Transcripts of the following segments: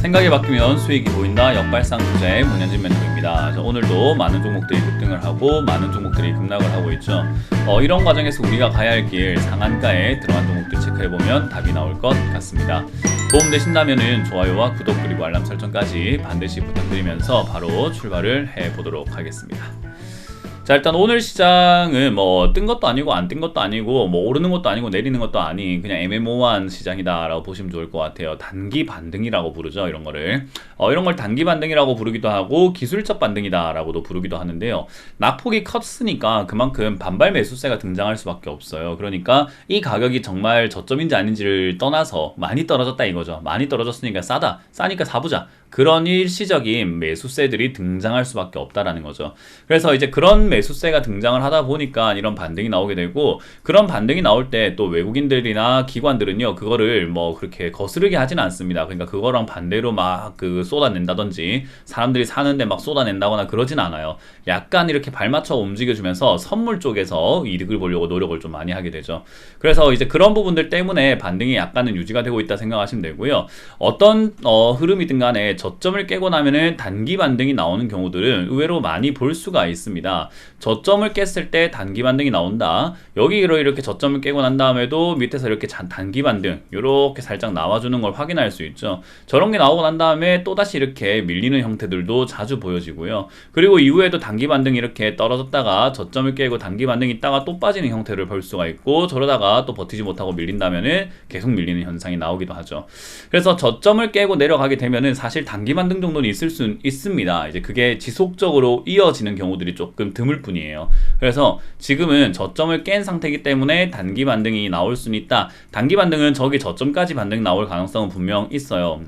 생각이 바뀌면 수익이 보인다. 역발상 투자의 문현진 멘토입니다. 오늘도 많은 종목들이 급등을 하고 많은 종목들이 급락을 하고 있죠. 이런 과정에서 우리가 가야 할 길 상한가에 들어간 종목들 체크해보면 답이 나올 것 같습니다. 도움되신다면 좋아요와 구독 그리고 알람 설정까지 반드시 부탁드리면서 바로 출발을 해보도록 하겠습니다. 자, 일단 오늘 시장은 뜬 것도 아니고 안 뜬 것도 아니고 오르는 것도 아니고 내리는 것도 아닌 그냥 애매모호한 시장이다라고 보시면 좋을 것 같아요. 단기 반등이라고 부르죠, 이런 거를. 이런 걸 단기 반등이라고 부르기도 하고 기술적 반등이다라고도 부르기도 하는데요. 낙폭이 컸으니까 그만큼 반발 매수세가 등장할 수밖에 없어요. 그러니까 이 가격이 정말 저점인지 아닌지를 떠나서 많이 떨어졌다 이거죠. 많이 떨어졌으니까 싸니까 사보자. 그런 일시적인 매수세들이 등장할 수밖에 없다라는 거죠. 그래서 이제 그런 매수세가 등장을 하다 보니까 이런 반등이 나오게 되고, 그런 반등이 나올 때 또 외국인들이나 기관들은요 그거를 그렇게 거스르게 하진 않습니다. 그러니까 그거랑 반대로 막 쏟아낸다든지 사람들이 사는데 막 쏟아낸다거나 그러진 않아요. 약간 이렇게 발맞춰 움직여주면서 선물 쪽에서 이득을 보려고 노력을 좀 많이 하게 되죠. 그래서 이제 그런 부분들 때문에 반등이 약간은 유지가 되고 있다 생각하시면 되고요. 어떤 흐름이든 간에 저점을 깨고 나면은 단기 반등이 나오는 경우들은 의외로 많이 볼 수가 있습니다. 저점을 깼을 때 단기 반등이 나온다. 여기로 이렇게 저점을 깨고 난 다음에도 밑에서 이렇게 단기 반등 이렇게 살짝 나와주는 걸 확인할 수 있죠. 저런 게 나오고 난 다음에 또다시 이렇게 밀리는 형태들도 자주 보여지고요. 그리고 이후에도 단기 반등이 이렇게 떨어졌다가 저점을 깨고 단기 반등이 있다가 또 빠지는 형태를 볼 수가 있고, 저러다가 또 버티지 못하고 밀린다면은 계속 밀리는 현상이 나오기도 하죠. 그래서 저점을 깨고 내려가게 되면은 사실 단기 반등 정도는 있을 수 있습니다. 이제 그게 지속적으로 이어지는 경우들이 조금 드물 뿐이에요. 그래서 지금은 저점을 깬 상태이기 때문에 단기 반등이 나올 수는 있다. 단기 반등은 저기 저점까지 반등이 나올 가능성은 분명 있어요.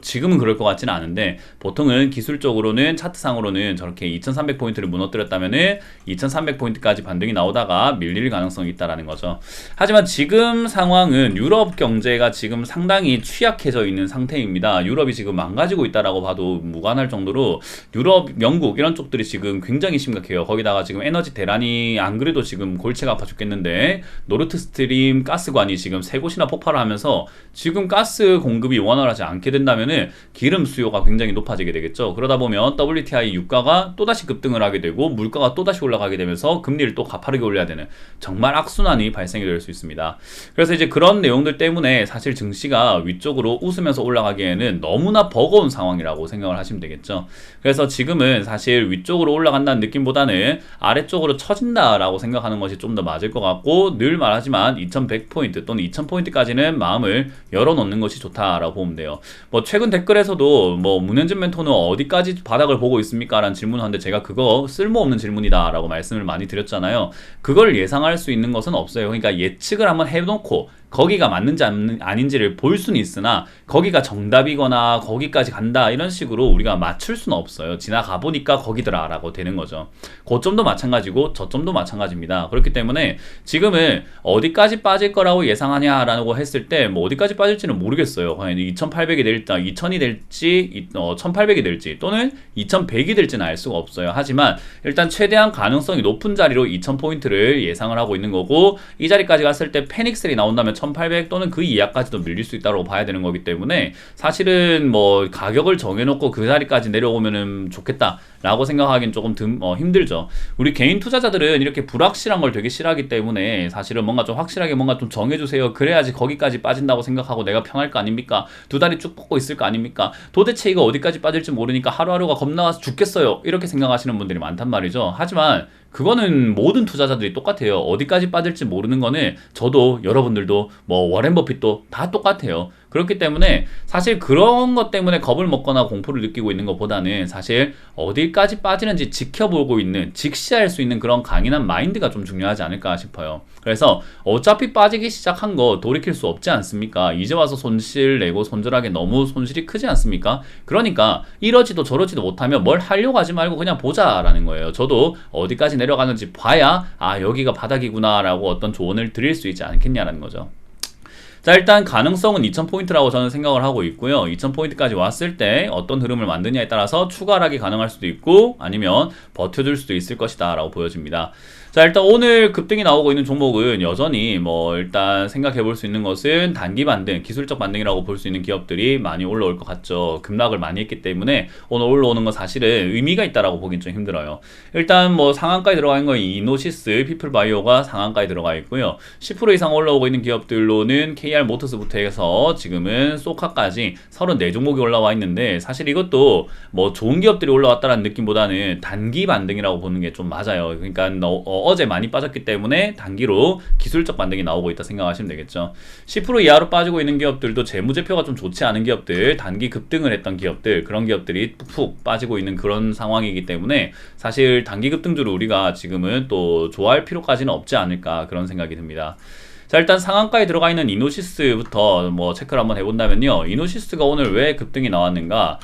지금은 그럴 것 같지는 않은데, 보통은 기술적으로는 차트상으로는 저렇게 2300포인트를 무너뜨렸다면은 2300포인트까지 반등이 나오다가 밀릴 가능성이 있다라는 거죠. 하지만 지금 상황은 유럽 경제가 지금 상당히 취약해져 있는 상태입니다. 유럽이 지금 망가지고 있다라고 봐도 무관할 정도로 유럽, 영국 이런 쪽들이 지금 굉장히 심각해요. 거기다가 지금 에너지 대란이 안 그래도 지금 골치가 아파 죽겠는데 노르트스트림 가스관이 지금 3곳이나 폭발을 하면서 지금 가스 공급이 원활하지 않게 된다면은 기름 수요가 굉장히 높아지게 되겠죠. 그러다 보면 WTI 유가가 또다시 급등을 하게 되고 물가가 또다시 올라가게 되면서 금리를 또 가파르게 올려야 되는 정말 악순환이 발생이 될 수 있습니다. 그래서 이제 그런 내용들 때문에 사실 증시가 위쪽으로 웃으면서 올라가기에는 너무나 버거운 상황이라고 생각을 하시면 되겠죠. 그래서 지금은 사실 위쪽으로 올라간다는 느낌보다는 아래쪽으로 처진다라고 생각하는 것이 좀 더 맞을 것 같고, 늘 말하지만 2100포인트 또는 2000포인트까지는 마음을 열어놓는 것이 좋다라고 보면 돼요. 최근 댓글에서도 문현진 멘토는 어디까지 바닥을 보고 있습니까? 라는 질문을 하는데 제가 그거 쓸모없는 질문이다 라고 말씀을 많이 드렸잖아요. 그걸 예상할 수 있는 것은 없어요. 그러니까 예측을 한번 해놓고 거기가 맞는지 아닌지를 볼 수는 있으나 거기가 정답이거나 거기까지 간다 이런 식으로 우리가 맞출 수는 없어요. 지나가 보니까 거기더라 라고 되는 거죠. 고점도 마찬가지고 저점도 마찬가지입니다. 그렇기 때문에 지금은 어디까지 빠질 거라고 예상하냐라고 했을 때 어디까지 빠질지는 모르겠어요. 2800이 될지 2000이 될지 1800이 될지 또는 2100이 될지는 알 수가 없어요. 하지만 일단 최대한 가능성이 높은 자리로 2000포인트를 예상을 하고 있는 거고, 이 자리까지 갔을 때 패닉셀이 나온다면 1800 또는 그 이하까지도 밀릴 수 있다고 봐야 되는 거기 때문에 사실은 가격을 정해놓고 그 자리까지 내려오면은 좋겠다 라고 생각하기는 조금 힘들죠. 우리 개인 투자자들은 이렇게 불확실한 걸 되게 싫어하기 때문에 사실은 뭔가 좀 확실하게 뭔가 좀 정해주세요. 그래야지 거기까지 빠진다고 생각하고 내가 편할 거 아닙니까? 두 다리 쭉 뻗고 있을 거 아닙니까? 도대체 이거 어디까지 빠질지 모르니까 하루하루가 겁나서 죽겠어요. 이렇게 생각하시는 분들이 많단 말이죠. 하지만 그거는 모든 투자자들이 똑같아요. 어디까지 빠질지 모르는 거는 저도 여러분들도 워렌 버핏도 다 똑같아요. 그렇기 때문에 사실 그런 것 때문에 겁을 먹거나 공포를 느끼고 있는 것보다는 사실 어디까지 빠지는지 지켜보고 있는, 직시할 수 있는 그런 강인한 마인드가 좀 중요하지 않을까 싶어요. 그래서 어차피 빠지기 시작한 거 돌이킬 수 없지 않습니까? 이제 와서 손실 내고 손절하기 너무 손실이 크지 않습니까? 그러니까 이러지도 저러지도 못하면 뭘 하려고 하지 말고 그냥 보자라는 거예요. 저도 어디까지 내려가는지 봐야 여기가 바닥이구나 라고 어떤 조언을 드릴 수 있지 않겠냐라는 거죠. 자, 일단 가능성은 2000포인트라고 저는 생각을 하고 있고요. 2000포인트까지 왔을 때 어떤 흐름을 만드냐에 따라서 추가 하락이 가능할 수도 있고 아니면 버텨줄 수도 있을 것이다 라고 보여집니다. 자, 일단 오늘 급등이 나오고 있는 종목은 여전히 뭐 일단 생각해 볼 수 있는 것은 단기 반등, 기술적 반등이라고 볼 수 있는 기업들이 많이 올라올 것 같죠. 급락을 많이 했기 때문에 오늘 올라오는 건 사실은 의미가 있다라고 보긴 좀 힘들어요. 일단 뭐 상한가에 들어가 있는 건 이노시스, 피플바이오가 상한가에 들어가 있고요. 10% 이상 올라오고 있는 기업들로는 KR 모터스부터 해서 지금은 소카까지 34종목이 올라와 있는데, 사실 이것도 뭐 좋은 기업들이 올라왔다는 느낌보다는 단기 반등이라고 보는 게 좀 맞아요. 그러니까 어제 많이 빠졌기 때문에 단기로 기술적 반등이 나오고 있다 생각하시면 되겠죠. 10% 이하로 빠지고 있는 기업들도 재무제표가 좀 좋지 않은 기업들, 단기 급등을 했던 기업들, 그런 기업들이 푹푹 빠지고 있는 그런 상황이기 때문에 사실 단기 급등주를 우리가 지금은 또 좋아할 필요까지는 없지 않을까, 그런 생각이 듭니다. 자, 일단 상한가에 들어가 있는 이노시스부터 뭐 체크를 한번 해본다면요, 이노시스가 오늘 왜 급등이 나왔는가.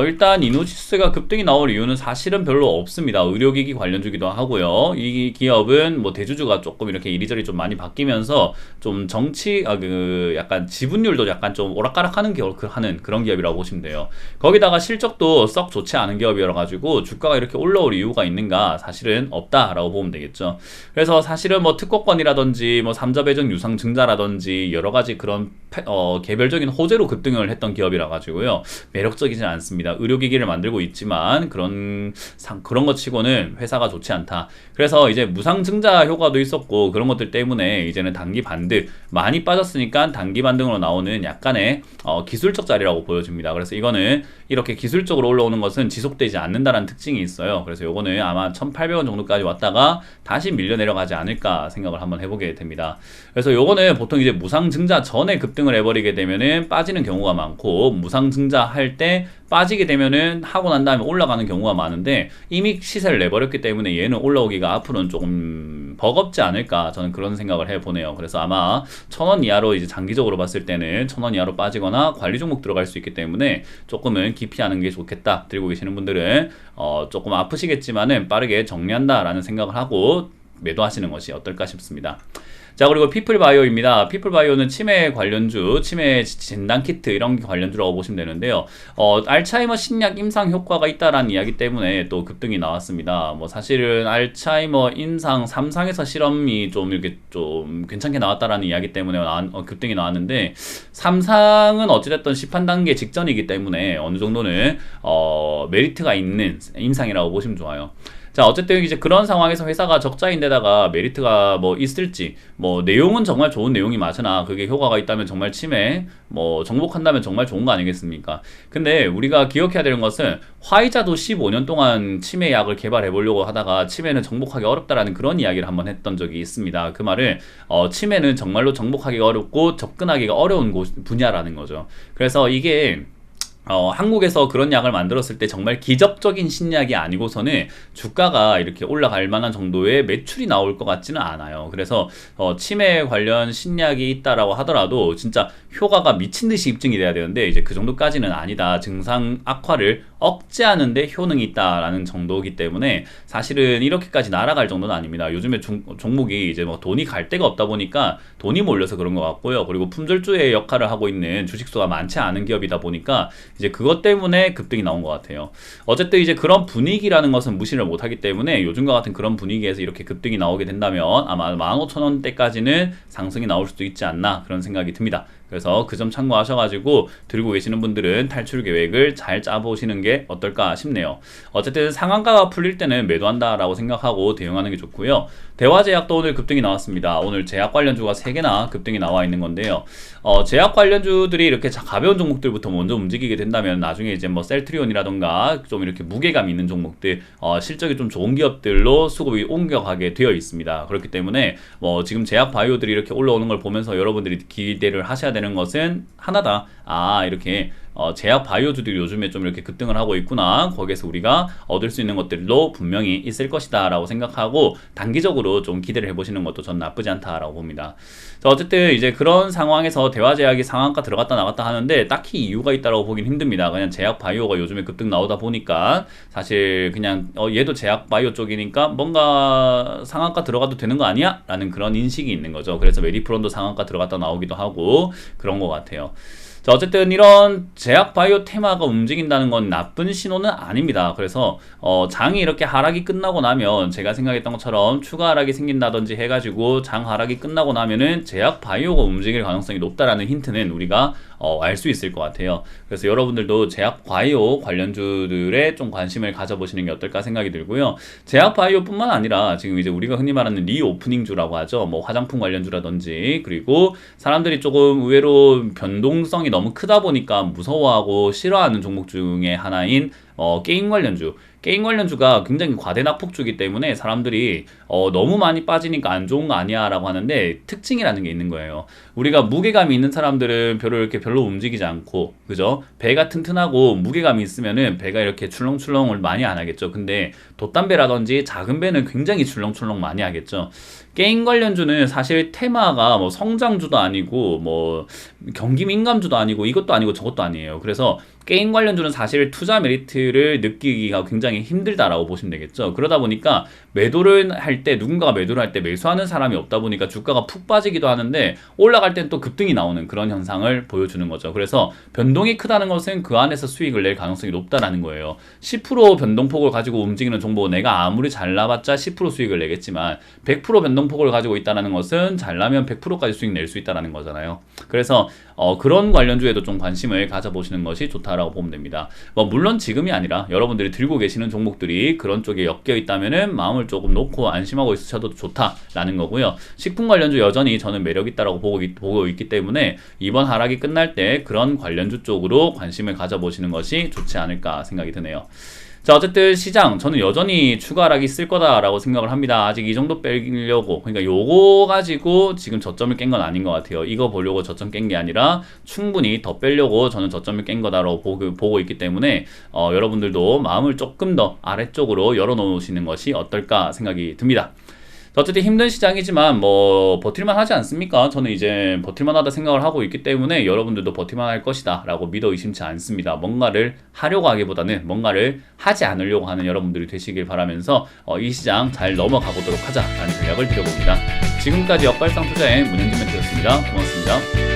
일단 이노시스가 급등이 나올 이유는 사실은 별로 없습니다. 의료기기 관련주기도 하고요. 이 기업은 뭐 대주주가 조금 이렇게 이리저리 좀 많이 바뀌면서 좀 약간 지분율도 약간 좀 오락가락하는 하는 그런 기업이라고 보시면 돼요. 거기다가 실적도 썩 좋지 않은 기업이라 가지고 주가가 이렇게 올라올 이유가 있는가, 사실은 없다라고 보면 되겠죠. 그래서 사실은 뭐 특허권이라든지 뭐 삼자배정 유상 증자라든지 여러 가지 그런 개별적인 호재로 급등을 했던 기업이라 가지고요, 매력적이진 않습니다. 의료기기를 만들고 있지만 그런 것 치고는 회사가 좋지 않다. 그래서 이제 무상증자 효과도 있었고 그런 것들 때문에 이제는 단기 반등, 많이 빠졌으니까 단기 반등으로 나오는 약간의 기술적 자리라고 보여집니다. 그래서 이거는 이렇게 기술적으로 올라오는 것은 지속되지 않는다는 특징이 있어요. 그래서 요거는 아마 1,800원 정도까지 왔다가 다시 밀려 내려가지 않을까 생각을 한번 해보게 됩니다. 그래서 요거는 보통 이제 무상증자 전에 급등을 해버리게 되면은 빠지는 경우가 많고, 무상증자 할 때 빠지게 되면은 하고 난 다음에 올라가는 경우가 많은데, 이미 시세를 내버렸기 때문에 얘는 올라오기가 앞으로는 조금 버겁지 않을까, 저는 그런 생각을 해보네요. 그래서 아마 1,000원 이하로 이제 장기적으로 봤을 때는 1,000원 이하로 빠지거나 관리 종목 들어갈 수 있기 때문에 조금은 깊이 하는 게 좋겠다. 들고 계시는 분들은 조금 아프시겠지만은 빠르게 정리한다라는 생각을 하고 매도하시는 것이 어떨까 싶습니다. 자, 그리고 피플바이오입니다. 피플바이오는 치매 관련주, 치매 진단키트 이런 관련주라고 보시면 되는데요. 알츠하이머 신약 임상 효과가 있다라는 이야기 때문에 또 급등이 나왔습니다. 뭐 사실은 알츠하이머 임상 3상에서 실험이 좀 이렇게 좀 괜찮게 나왔다라는 이야기 때문에 급등이 나왔는데, 3상은 어찌됐든 시판단계 직전이기 때문에 어느 정도는 메리트가 있는 임상이라고 보시면 좋아요. 자, 어쨌든 이제 그런 상황에서 회사가 적자인데다가 메리트가 뭐 있을지, 뭐 내용은 정말 좋은 내용이 맞으나 그게 효과가 있다면 정말 치매 뭐 정복한다면 정말 좋은 거 아니겠습니까? 근데 우리가 기억해야 되는 것은 화이자도 15년 동안 치매 약을 개발해 보려고 하다가 치매는 정복하기 어렵다라는 그런 이야기를 한번 했던 적이 있습니다. 그 말은 치매는 정말로 정복하기가 어렵고 접근하기가 어려운 분야라는 거죠. 그래서 이게 한국에서 그런 약을 만들었을 때 정말 기적적인 신약이 아니고서는 주가가 이렇게 올라갈 만한 정도의 매출이 나올 것 같지는 않아요. 그래서 치매 관련 신약이 있다라고 하더라도 진짜 효과가 미친 듯이 입증이 돼야 되는데, 이제 그 정도까지는 아니다. 증상 악화를 억제하는데 효능이 있다라는 정도이기 때문에 사실은 이렇게까지 날아갈 정도는 아닙니다. 요즘에 종목이 이제 뭐 돈이 갈 데가 없다 보니까 돈이 몰려서 그런 것 같고요. 그리고 품절주의 역할을 하고 있는 주식수가 많지 않은 기업이다 보니까 이제 그것 때문에 급등이 나온 것 같아요. 어쨌든 이제 그런 분위기라는 것은 무시를 못하기 때문에 요즘과 같은 그런 분위기에서 이렇게 급등이 나오게 된다면 아마 15,000원대까지는 상승이 나올 수도 있지 않나, 그런 생각이 듭니다. 그래서 그 점 참고하셔가지고 들고 계시는 분들은 탈출 계획을 잘 짜보시는 게 어떨까 싶네요. 어쨌든 상한가가 풀릴 때는 매도한다라고 생각하고 대응하는 게 좋고요. 대화제약도 오늘 급등이 나왔습니다. 오늘 제약 관련주가 3개나 급등이 나와 있는 건데요. 제약 관련주들이 이렇게 가벼운 종목들부터 먼저 움직이게 된다면 나중에 이제 뭐 셀트리온이라던가 좀 이렇게 무게감 있는 종목들, 실적이 좀 좋은 기업들로 수급이 옮겨가게 되어 있습니다. 그렇기 때문에 뭐 지금 제약 바이오들이 이렇게 올라오는 걸 보면서 여러분들이 기대를 하셔야 되는 것은 하나다. 이렇게 제약 바이오주들이 요즘에 좀 이렇게 급등을 하고 있구나, 거기에서 우리가 얻을 수 있는 것들도 분명히 있을 것이다 라고 생각하고 단기적으로 좀 기대를 해보시는 것도 전 나쁘지 않다라고 봅니다. 자, 어쨌든 이제 그런 상황에서 대화제약이 상한가 들어갔다 나갔다 하는데 딱히 이유가 있다라고 보긴 힘듭니다. 그냥 제약 바이오가 요즘에 급등 나오다 보니까 사실 그냥 얘도 제약 바이오 쪽이니까 뭔가 상한가 들어가도 되는 거 아니야? 라는 그런 인식이 있는 거죠. 그래서 메디프론도 상한가 들어갔다 나오기도 하고 그런 것 같아요. 자, 어쨌든 이런 제약 바이오 테마가 움직인다는 건 나쁜 신호는 아닙니다. 그래서 장이 이렇게 하락이 끝나고 나면 제가 생각했던 것처럼 추가 하락이 생긴다든지 해가지고 장 하락이 끝나고 나면은 제약 바이오가 움직일 가능성이 높다라는 힌트는 우리가 알 수 있을 것 같아요. 그래서 여러분들도 제약 바이오 관련주들에 좀 관심을 가져보시는 게 어떨까 생각이 들고요. 제약 바이오뿐만 아니라 지금 이제 우리가 흔히 말하는 리오프닝주라고 하죠. 뭐 화장품 관련주라든지, 그리고 사람들이 조금 의외로 변동성이 너무 크다 보니까 무서워하고 싫어하는 종목 중에 하나인 게임 관련주. 게임 관련주가 굉장히 과대낙폭주기 때문에 사람들이 너무 많이 빠지니까 안 좋은 거 아니야 라고 하는데, 특징이라는 게 있는 거예요. 우리가 무게감이 있는 사람들은 별로 움직이지 않고, 그죠? 배가 튼튼하고 무게감이 있으면은 배가 이렇게 출렁출렁을 많이 안 하겠죠. 근데 돛담배라든지 작은 배는 굉장히 출렁출렁 많이 하겠죠. 게임 관련주는 사실 테마가 뭐 성장주도 아니고 뭐 경기 민감주도 아니고 이것도 아니고 저것도 아니에요. 그래서 게임 관련주는 사실 투자 메리트를 느끼기가 굉장히 힘들다라고 보시면 되겠죠. 그러다 보니까 매도를 할 때, 누군가가 매도를 할 때 매수하는 사람이 없다 보니까 주가가 푹 빠지기도 하는데 올라갈 땐 또 급등이 나오는 그런 현상을 보여주는 거죠. 그래서 변동이 크다는 것은 그 안에서 수익을 낼 가능성이 높다라는 거예요. 10% 변동폭을 가지고 움직이는 종목, 내가 아무리 잘나봤자 10% 수익을 내겠지만 100% 변동폭을 가지고 있다는 것은 잘나면 100%까지 수익 낼 수 있다는 거잖아요. 그래서 그런 관련주에도 좀 관심을 가져보시는 것이 좋다라고 보면 됩니다. 뭐 물론 지금이 아니라 여러분들이 들고 계시는 종목들이 그런 쪽에 엮여 있다면은 마음을 조금 놓고 안심하고 있으셔도 좋다라는 거고요. 식품 관련주 여전히 저는 매력 있다라고 보고 있기 때문에 이번 하락이 끝날 때 그런 관련주 쪽으로 관심을 가져보시는 것이 좋지 않을까 생각이 드네요. 자, 어쨌든 시장 저는 여전히 추가 하락이 있을 거다라고 생각을 합니다. 아직 이 정도 빼려고, 그러니까 요거 가지고 지금 저점을 깬 건 아닌 것 같아요. 이거 보려고 저점 깬 게 아니라 충분히 더 빼려고 저는 저점을 깬 거다라고 보고 있기 때문에 여러분들도 마음을 조금 더 아래쪽으로 열어놓으시는 것이 어떨까 생각이 듭니다. 어쨌든 힘든 시장이지만 뭐 버틸만 하지 않습니까? 저는 이제 버틸만 하다 생각을 하고 있기 때문에 여러분들도 버틸만 할 것이다 라고 믿어 의심치 않습니다. 뭔가를 하려고 하기보다는 뭔가를 하지 않으려고 하는 여러분들이 되시길 바라면서 이 시장 잘 넘어가 보도록 하자라는 생각을 드려봅니다. 지금까지 역발상 투자의 문현진 멘토였습니다. 고맙습니다.